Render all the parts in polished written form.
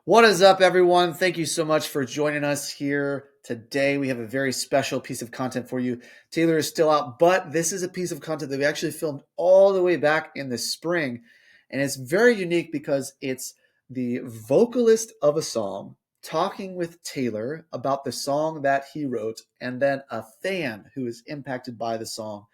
What is up, everyone? Thank you so much for joining us here today. We have a very special piece of content for you. Taylor is still out, but this is a piece of content that we actually filmed all the way back in the spring. And it's very unique because it's the vocalist of a song talking with Taylor about the song that he wrote, and then a fan who is impacted by the song.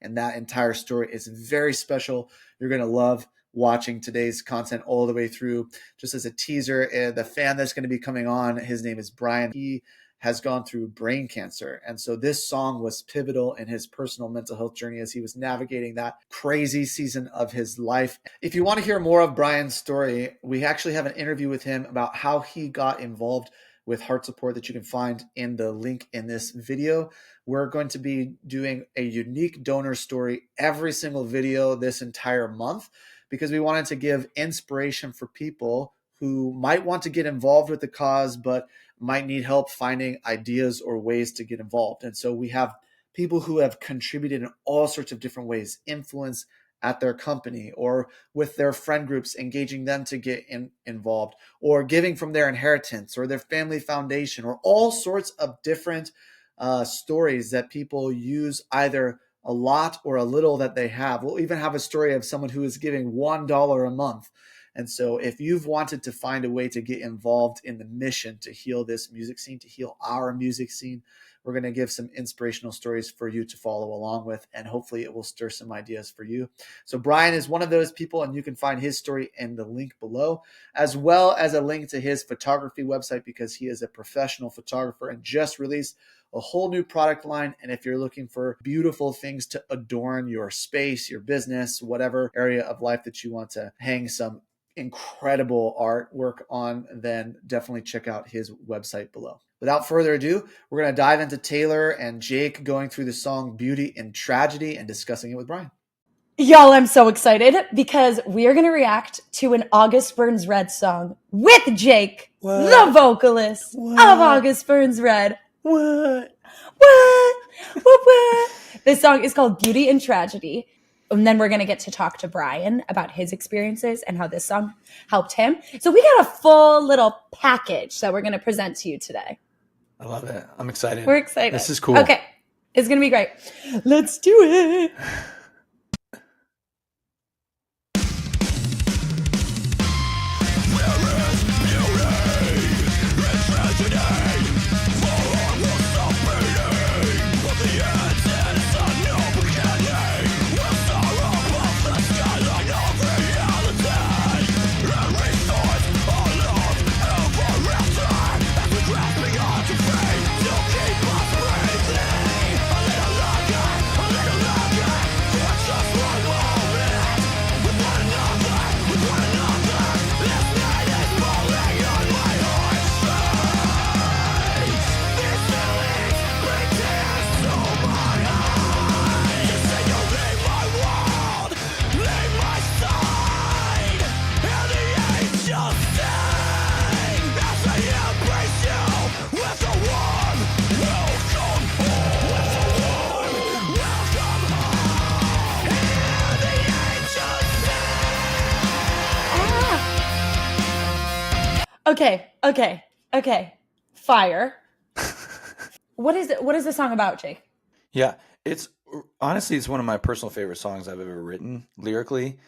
And that entire story is very special. You're going to love watching today's content all the way through. Just as a teaser, the fan that's going to be coming on, his name is Brian. He has gone through brain cancer. And so this song was pivotal in his personal mental health journey as he was navigating that crazy season of his life. If you want to hear more of Brian's story, we actually have an interview with him about how he got involved with HeartSupport that you can find in the link in this video. We're going to be doing a unique donor story every single video this entire month, because we wanted to give inspiration for people who might want to get involved with the cause, but might need help finding ideas or ways to get involved. And so we have people who have contributed in all sorts of different ways, influence at their company or with their friend groups, engaging them to get involved, or giving from their inheritance or their family foundation, or all sorts of different stories that people use, either a lot or a little that they have. We'll even have a story of someone who is giving $1 a month. And so if you've wanted to find a way to get involved in the mission to heal this music scene, to heal our music scene, we're going to give some inspirational stories for you to follow along with, and hopefully it will stir some ideas for you. So Brian is one of those people, and you can find his story in the link below, as well as a link to his photography website, because he is a professional photographer and just released a whole new product line. And if you're looking for beautiful things to adorn your space, your business, whatever area of life that you want to hang some incredible artwork on, then definitely check out his website below. Without further ado, we're going to dive into Taylor and Jake going through the song Beauty and Tragedy and discussing it with Brian. Y'all, I'm so excited because we are going to react to an August Burns Red song with Jake, the vocalist of August Burns Red. What? This song is called Beauty and Tragedy. And then we're going to get to talk to Brian about his experiences and how this song helped him. So we got a full little package that we're going to present to you today. I love it. I'm excited. We're excited. This is cool. Okay. It's going to be great. Let's do it. Okay. Fire. What is it? What is the song about, Jake? Yeah, it's honestly, it's one of my personal favorite songs I've ever written lyrically.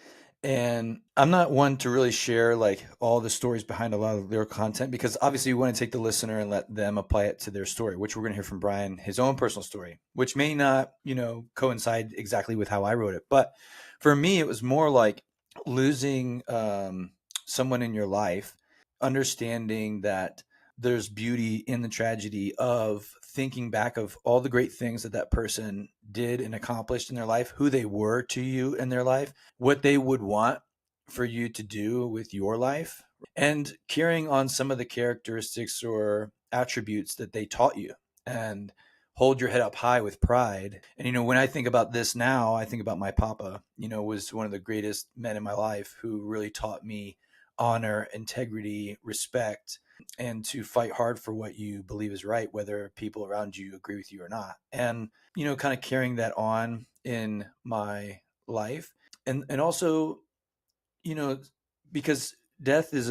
And I'm not one to really share like all the stories behind a lot of lyrical content, because obviously you want to take the listener and let them apply it to their story, which we're going to hear from Brian, his own personal story, which may not, coincide exactly with how I wrote it. But for me, it was more like losing someone in your life, understanding that there's beauty in the tragedy of thinking back of all the great things that that person did and accomplished in their life, who they were to you in their life, what they would want for you to do with your life, and carrying on some of the characteristics or attributes that they taught you, and hold your head up high with pride. And, when I think about this now, I think about my papa, was one of the greatest men in my life who really taught me honor, integrity, respect, and to fight hard for what you believe is right, whether people around you agree with you or not. And, kind of carrying that on in my life. And also, because death is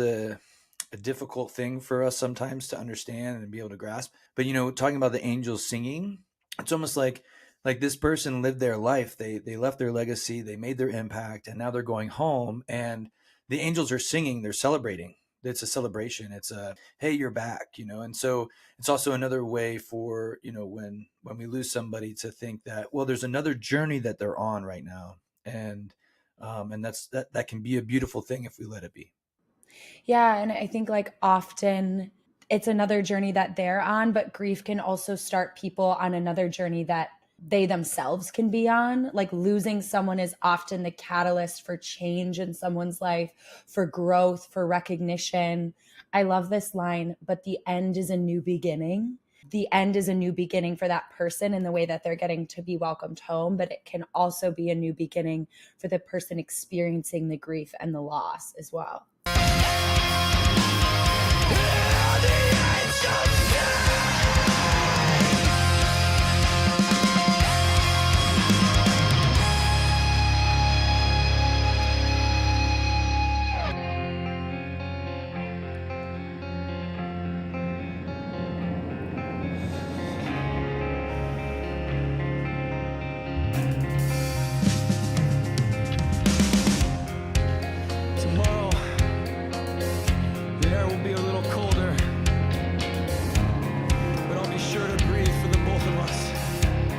a difficult thing for us sometimes to understand and be able to grasp. But, you know, talking about the angels singing, it's almost like this person lived their life. They left their legacy, they made their impact, and now they're going home, and the angels are singing, they're celebrating. It's a celebration. It's a, hey, you're back, you know? And so it's also another way for, you know, when we lose somebody, to think that, well, there's another journey that they're on right now. And that can be a beautiful thing if we let it be. Yeah. And I think like often it's another journey that they're on, but grief can also start people on another journey that they themselves can be on. Like losing someone is often the catalyst for change in someone's life, for growth, for recognition. I love this line, but the end is a new beginning. The end is a new beginning for that person in the way that they're getting to be welcomed home, but it can also be a new beginning for the person experiencing the grief and the loss as well.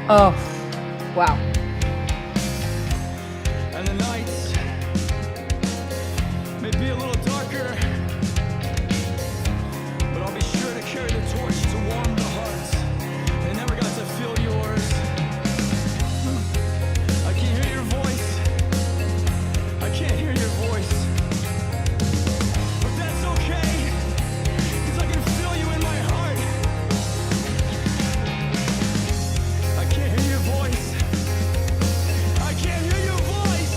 Oh, wow. And the nights may be a little darker, but I'll be sure to carry the torch to warm the hearts. They never got to feel yours. I can't hear your voice. I can't hear your voice. But that's okay, 'cause I can feel you in my heart. I can't hear your voice. I can't hear your voice.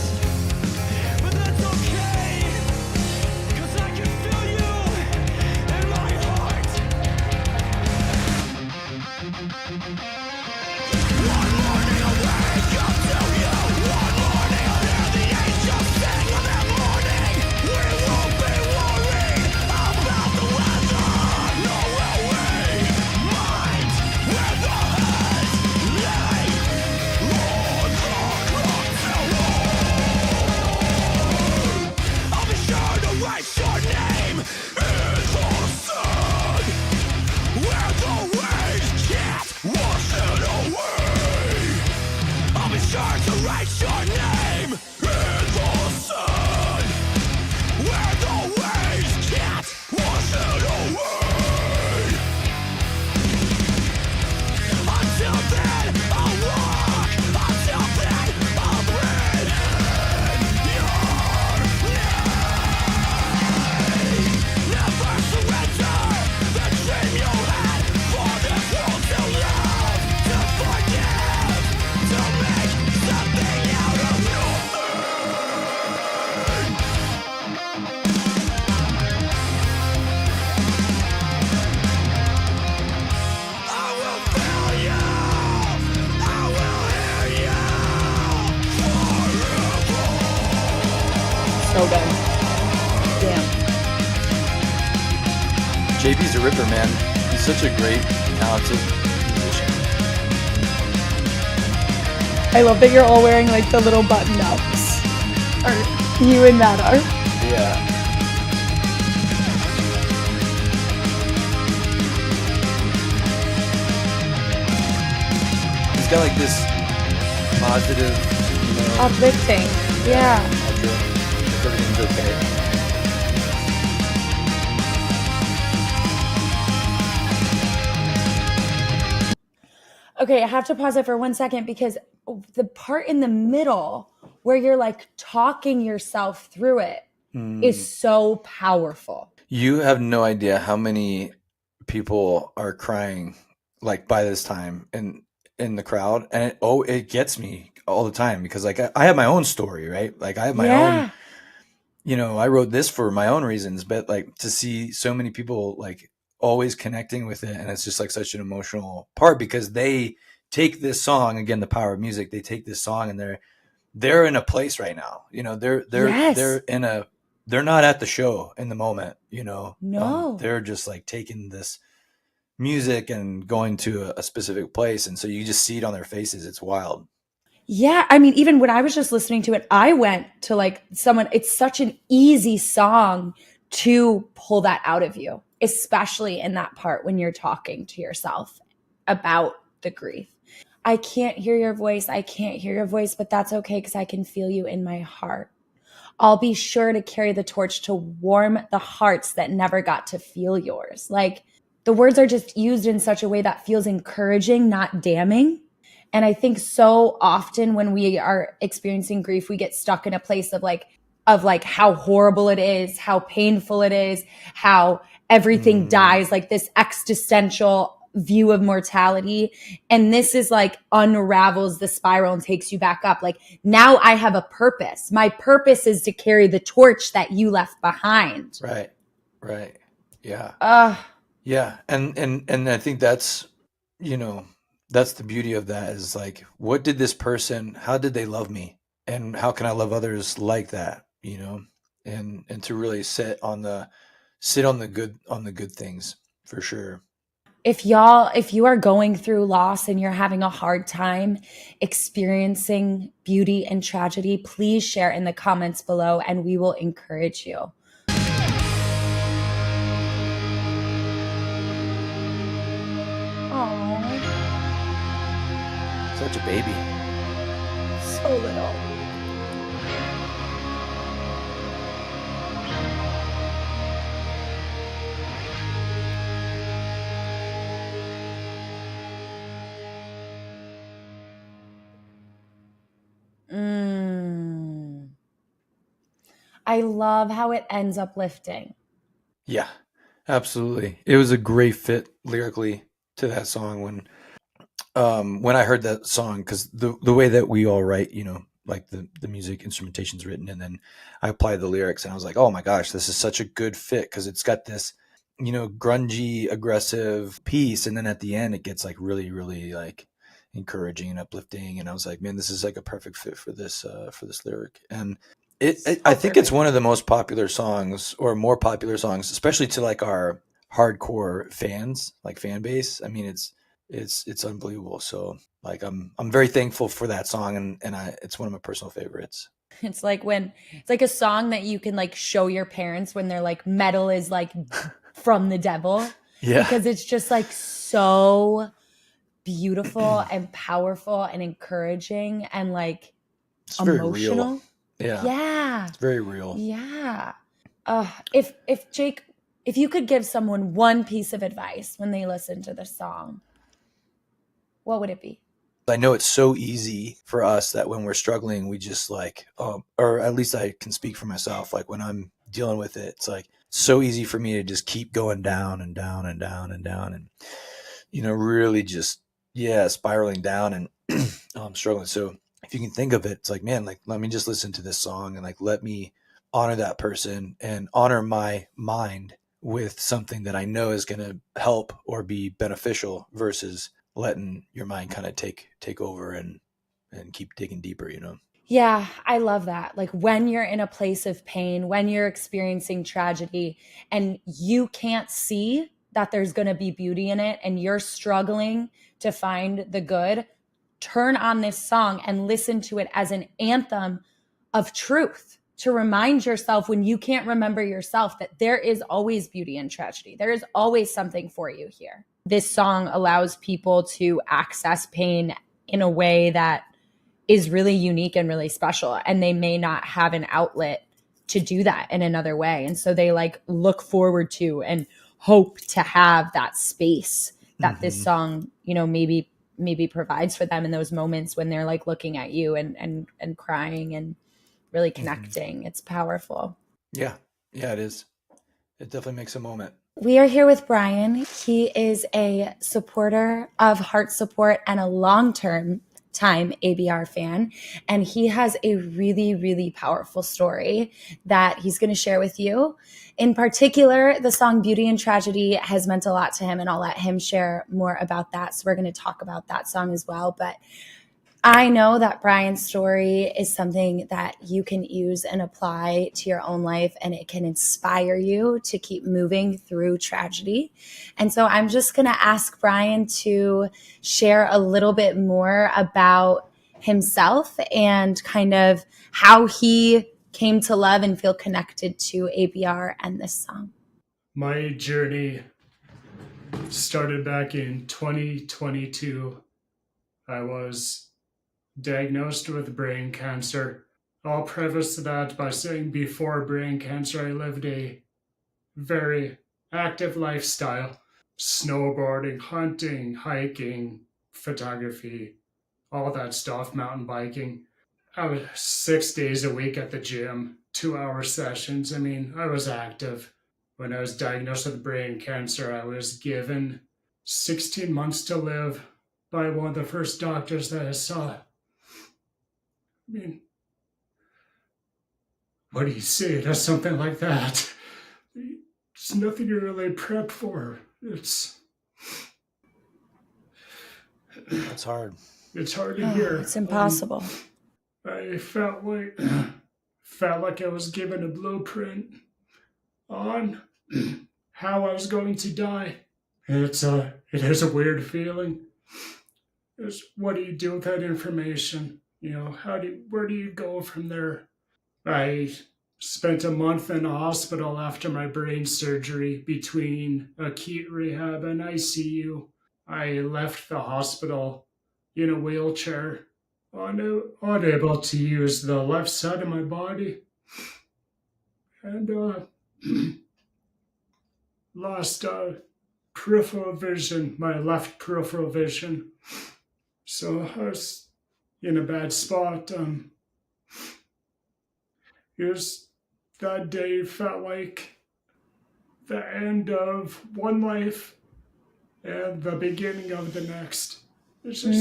But that's okay, 'cause I can feel you in my heart. One morning I'll wake up to you. One morning I'll hear the angels sing in the morning. We won't be worried about the weather. No, will we? Mind where the heads lay. Lord, I'll be sure to write your name in the sun, where the waves can't wash it away. I'll be sure to write your name in the sun, where the waves can't wash it away. Until then, I'll walk. Until then, I'll breathe in your name. Never surrender the dream you had for this world to love, to forgive, to make something out of nothing. I will feel you. I will hear you forever. So good. Damn. JB's a ripper, man. He's such a great, talented musician. I love that you're all wearing like the little button ups. Or you and Matt are. Yeah. He's got like this positive, you know, Uplifting. Yeah. outro. Like everything's okay. Okay, I have to pause it for 1 second because the part in the middle where you're like talking yourself through it is so powerful. You have no idea how many people are crying like by this time in the crowd, and it gets me all the time because like I have my own story, right? Like I have my own, you know, I wrote this for my own reasons, but like to see so many people like always connecting with it, and it's just like such an emotional part because they take this song, again, the power of music, they take this song and they're in a place right now, you know, they're Yes. they're in a they're not at the show in the moment, you know. No. They're just like taking this music and going to a specific place, and so you just see it on their faces. It's wild. Yeah, I mean, even when I was just listening to it, I went to like someone, it's such an easy song to pull that out of you, especially in that part when you're talking to yourself about the grief. I can't hear your voice. I can't hear your voice, but that's okay because I can feel you in my heart. I'll be sure to carry the torch to warm the hearts that never got to feel yours. Like, the words are just used in such a way that feels encouraging, not damning. And I think so often when we are experiencing grief, we get stuck in a place of like how horrible it is, how painful it is, how everything dies, like this existential view of mortality. And this is like unravels the spiral and takes you back up. Like, now I have a purpose. My purpose is to carry the torch that you left behind. Right. Yeah. Yeah. And I think that's, you know, that's the beauty of that, is like, what did this person, how did they love me? And how can I love others like that? You know, and to really sit on the good things, for sure. If you are going through loss and you're having a hard time experiencing beauty and tragedy, please share in the comments below and we will encourage you. Oh, Such a baby. so little. I love how it ends uplifting. Yeah, absolutely. It was a great fit lyrically to that song when I heard that song, because the way that we all write, you know, like the music instrumentation's written, and then I applied the lyrics, and I was like, oh my gosh, this is such a good fit, because it's got this, you know, grungy, aggressive piece, and then at the end it gets like really, really like encouraging and uplifting, and I was like, man, this is like a perfect fit for this lyric. And I think it's one of the most popular songs, or more popular songs, especially to like our hardcore fans, like fan base. I mean, it's unbelievable. So like, I'm very thankful for that song, and it's one of my personal favorites. It's like a song that you can like show your parents when they're like, metal is like from the devil. Yeah. Because it's just like so beautiful and powerful and encouraging and like It's very emotional. real. Yeah. Yeah. It's very real. Yeah. If Jake, if you could give someone one piece of advice when they listen to this song, what would it be? I know it's so easy for us that when we're struggling, we just like, or at least I can speak for myself. Like, when I'm dealing with it, it's like so easy for me to just keep going down and down and down and down, and, you know, really just, spiraling down and struggling. So if you can think of it, it's like, man, like, let me just listen to this song, and like, let me honor that person and honor my mind with something that I know is going to help or be beneficial, versus letting your mind kind of take over and keep digging deeper, you know? Yeah, I love that. Like, when you're in a place of pain, when you're experiencing tragedy and you can't see that there's going to be beauty in it, and you're struggling to find the good, turn on this song and listen to it as an anthem of truth, to remind yourself, when you can't remember yourself, that there is always beauty in tragedy. There is always something for you here. This song allows people to access pain in a way that is really unique and really special, and they may not have an outlet to do that in another way. And so they like look forward to and hope to have that space that this song, you know, maybe provides for them in those moments when they're like looking at you and crying and really connecting. It's powerful. Yeah, it is. It definitely makes a moment. We are here with Brian. He is a supporter of HeartSupport and a long-term time ABR fan. And he has a really, really powerful story that he's going to share with you. In particular, the song Beauty and Tragedy has meant a lot to him, and I'll let him share more about that. So we're going to talk about that song as well. But I know that Brian's story is something that you can use and apply to your own life, and it can inspire you to keep moving through tragedy. And so I'm just going to ask Brian to share a little bit more about himself and kind of how he came to love and feel connected to ABR and this song. My journey started back in 2022. I was diagnosed with brain cancer. I'll preface that by saying before brain cancer, I lived a very active lifestyle. Snowboarding, hunting, hiking, photography, all that stuff, mountain biking. I was 6 days a week at the gym, 2-hour sessions. I mean, I was active. When I was diagnosed with brain cancer, I was given 16 months to live by one of the first doctors that I saw. I mean, what do you say to something like that? It's nothing you really prep for. It's hard. It's hard to hear. It's impossible. I felt like I was given a blueprint on how I was going to die. It is a weird feeling. What do you do with that information? You know, where do you go from there? I spent a month in a hospital after my brain surgery between acute rehab and ICU. I left the hospital in a wheelchair, unable to use the left side of my body, and lost peripheral vision, my left peripheral vision. So I was in a bad spot. That day felt like the end of one life and the beginning of the next. It's just,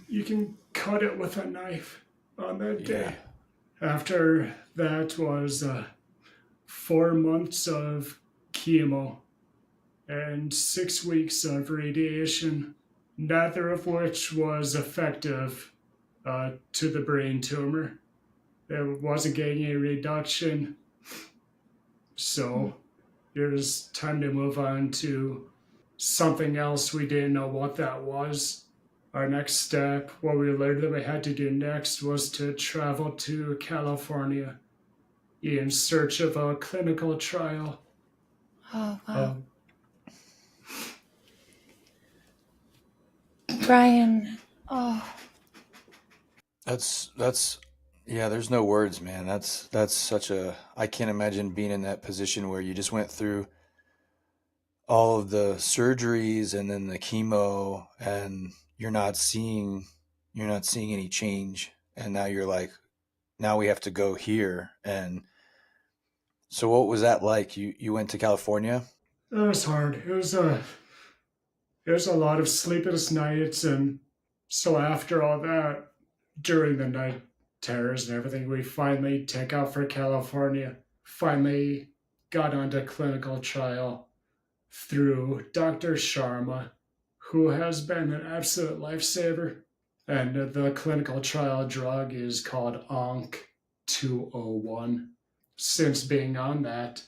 you can cut it with a knife on that day. After that was 4 months of chemo and 6 weeks of radiation, neither of which was effective to the brain tumor. It wasn't getting a reduction. So it was time to move on to something else. We didn't know what that was. Our next step, what we learned that we had to do next, was to travel to California in search of a clinical trial. Oh, wow. Brian, That's yeah, there's no words, man. That's such a, I can't imagine being in that position where you just went through all of the surgeries and then the chemo and you're not seeing any change, and now you're like, now we have to go here. And so what was that like? You went to California? It was hard. It was a lot of sleepless nights, and so after all that, during the night terrors and everything, we finally took out for California. Finally got onto clinical trial through Dr. Sharma, who has been an absolute lifesaver. And the clinical trial drug is called ONC201. Since being on that,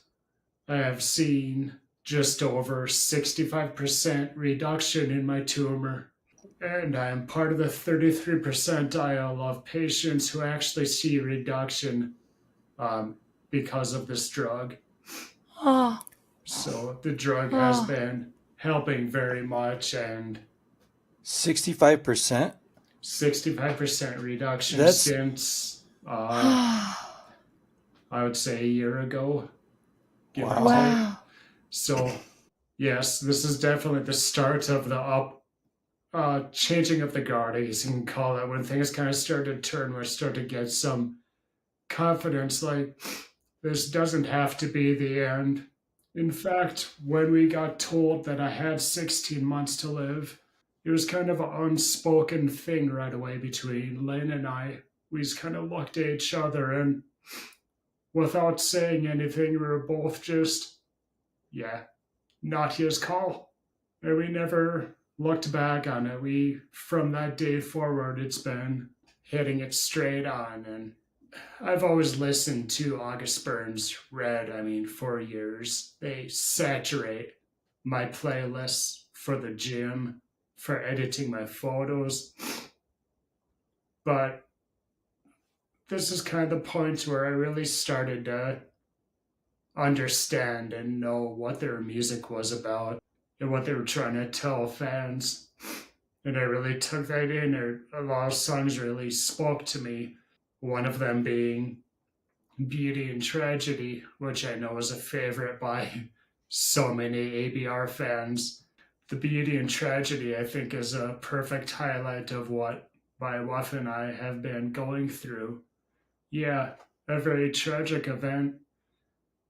I have seen just over 65% reduction in my tumor. And I am part of the 33 percentile of patients who actually see reduction because of this drug. oh, So the drug has been helping very much, and 65%? 65% reduction That's- since, I would say, a year ago. give or Wow. take. wow. So, yes, this is definitely the start of the changing of the guard, I guess you can call it, when things kind of start to turn, where I start to get some confidence, like, this doesn't have to be the end. In fact, when we got told that I had 16 months to live, it was kind of an unspoken thing right away between Lynn and I. We just kind of looked at each other, and without saying anything, we were both just, yeah, not his call. And we never looked back on it, from that day forward, it's been hitting it straight on. And I've always listened to August Burns Red, for years. They saturate my playlists for the gym, for editing my photos. But this is kind of the point where I really started to understand and know what their music was about and what they were trying to tell fans. And I really took that in. A lot of songs really spoke to me. One of them being Beauty and Tragedy, which I know is a favorite by so many ABR fans. The Beauty and Tragedy, I think, is a perfect highlight of what my wife and I have been going through. Yeah, a very tragic event,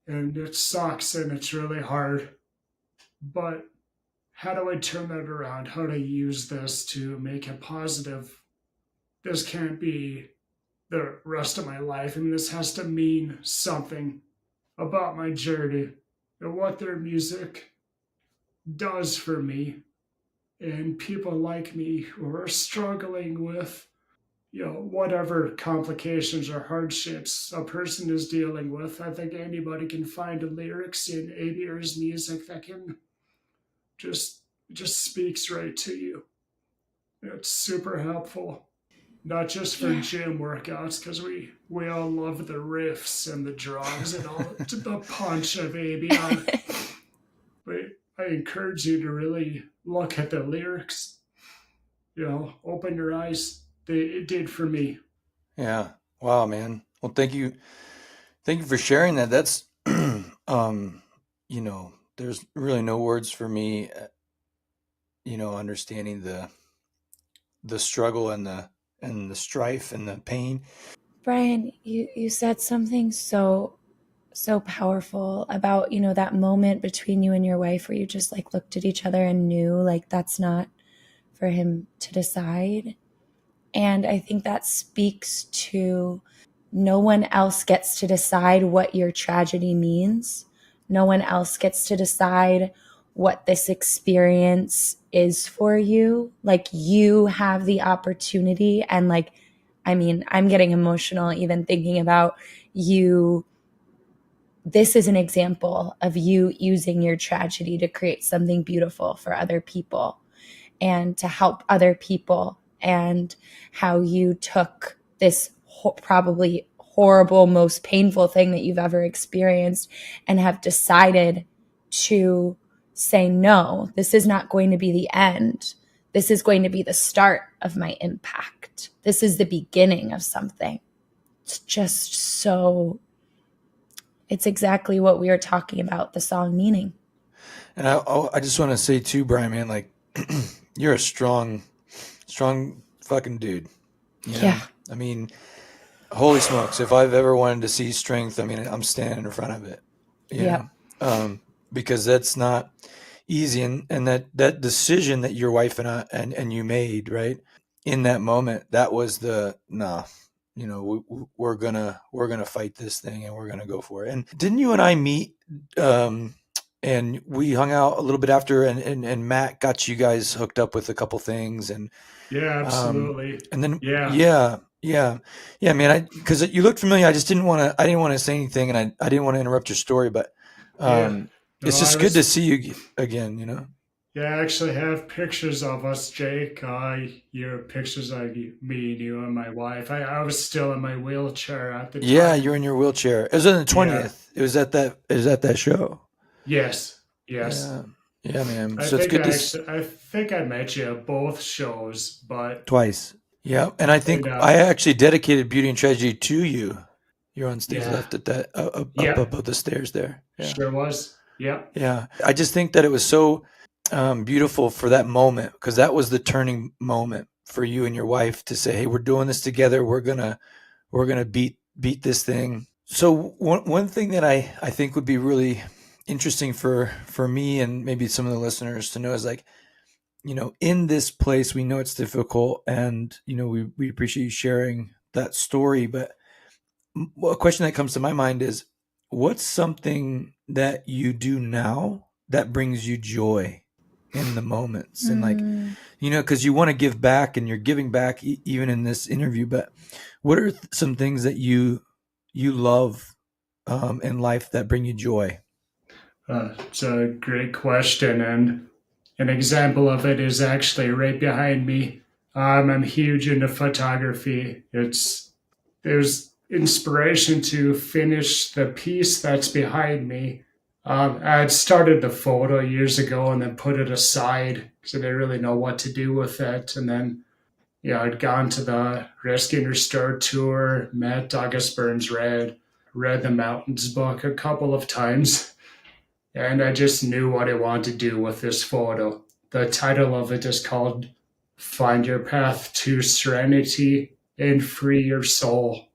and it sucks and it's really hard. But how do I turn that around? How do I use this to make it positive? This can't be the rest of my life. This has to mean something about my journey and what their music does for me and people like me who are struggling with, whatever complications or hardships a person is dealing with. I think anybody can find lyrics in ABR's music that can just speaks right to you. It's super helpful. Not just for gym workouts, because we all love the riffs and the drums and all the punch of ABR. But I encourage you to really look at the lyrics. Open your eyes. It did for me. Yeah. Wow, man. Well, thank you for sharing that. That's, there's really no words for me, understanding the struggle and the strife and the pain. Brian, you said something so powerful about, that moment between you and your wife where you just looked at each other and knew that's not for him to decide. And I think that speaks to no one else gets to decide what your tragedy means. No one else gets to decide what this experience is for you. You have the opportunity, and I'm getting emotional even thinking about you. This is an example of you using your tragedy to create something beautiful for other people and to help other people, and how you took this probably horrible, most painful thing that you've ever experienced and have decided to say, no, this is not going to be the end. This is going to be the start of my impact. This is the beginning of something. It's just so, it's exactly what we were talking about, the song meaning. And I just want to say too, Brian, man, you're a strong fucking dude. Yeah. Holy smokes. If I've ever wanted to see strength, I'm standing in front of it. Yeah. Because that's not easy. And that decision that your wife and you made, right, in that moment, that was we're gonna fight this thing and we're gonna go for it. And didn't you and I meet, and we hung out a little bit after, and Matt got you guys hooked up with a couple things, and yeah, absolutely. And then yeah, man, because you looked familiar. I didn't want to say anything, and I didn't want to interrupt your story, but it's just good to see you again, Yeah, I actually have pictures of us, Jake. Your pictures of me and you and my wife. I was still in my wheelchair at the time. Yeah, you're in your wheelchair. It was on the 20th. Yeah. It was at that show. Yes. Yeah, man. So it's good I think I met you at both shows, but twice. Yeah, and I think I actually dedicated Beauty and Tragedy to you. You're on stage left at that up above the stairs there. Yeah. Sure was. Yeah. Yeah. I just think that it was so beautiful for that moment, because that was the turning moment for you and your wife to say, hey, we're doing this together. We're gonna beat this thing. So one thing that I think would be really interesting for me and maybe some of the listeners to know is in this place, we know it's difficult, and we appreciate you sharing that story. But a question that comes to my mind is, what's something that you do now that brings you joy? in the moments. And like, you know, because you want to give back, and you're giving back even in this interview. But what are some things that you love in life that bring you joy? It's a great question, and an example of it is actually right behind me. I'm huge into photography. There's inspiration to finish the piece that's behind me. I had started the photo years ago and then put it aside because I didn't really know what to do with it. And then, I'd gone to the Rescue and Restore tour, met August Burns Red, read the Mountains book a couple of times, and I just knew what I wanted to do with this photo. The title of it is called Find Your Path to Serenity and Free Your Soul.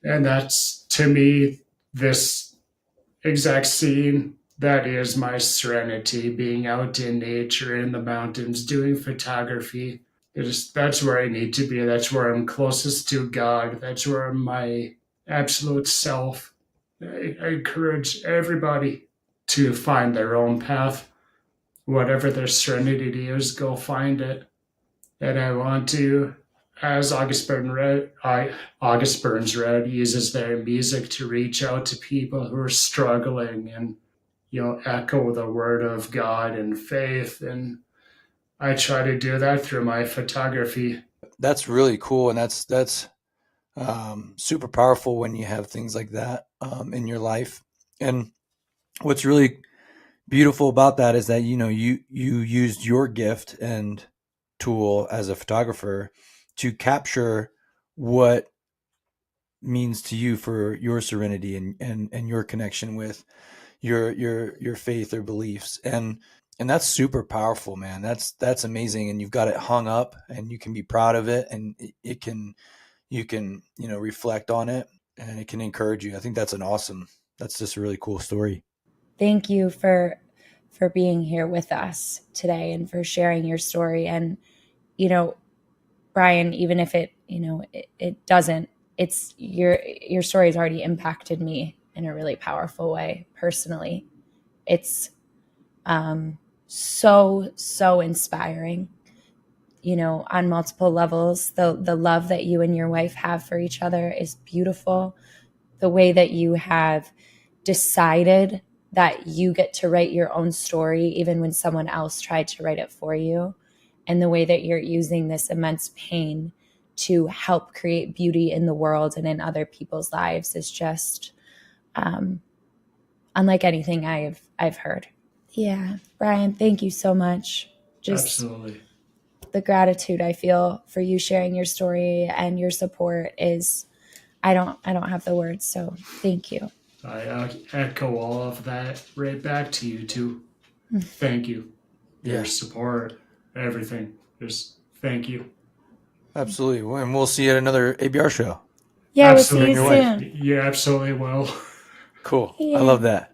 And that's, to me, this exact scene that is my serenity, being out in nature, in the mountains, doing photography. That's where I need to be. That's where I'm closest to God. That's where I'm my absolute self. I encourage everybody to find their own path. Whatever their serenity is, go find it. And I want to, as August Burns Red uses their music to reach out to people who are struggling and, echo the word of God and faith. And I try to do that through my photography. That's really cool. And that's super powerful when you have things like that in your life. And what's really beautiful about that is that, you used your gift and tool as a photographer to capture what means to you for your serenity and your connection with your faith or beliefs. And that's super powerful, man. That's amazing. And you've got it hung up, and you can be proud of it, and you can, reflect on it, and it can encourage you. I think that's just a really cool story. Thank you for being here with us today and for sharing your story. And, Brian, even if it, it doesn't, it's your story has already impacted me in a really powerful way personally. It's so inspiring, on multiple levels. The love that you and your wife have for each other is beautiful. The way that you have decided that you get to write your own story, even when someone else tried to write it for you, and the way that you're using this immense pain to help create beauty in the world and in other people's lives is just unlike anything I've heard. Yeah, Brian, thank you so much. Just Absolutely. The gratitude I feel for you sharing your story and your support is, I don't have the words. So thank you. I echo all of that right back to you too. Thank you. Your support, everything. Just thank you. Absolutely. And we'll see you at another ABR show. Yeah, Absolutely. we'll see you soon. You absolutely will. Cool. Yeah. I love that.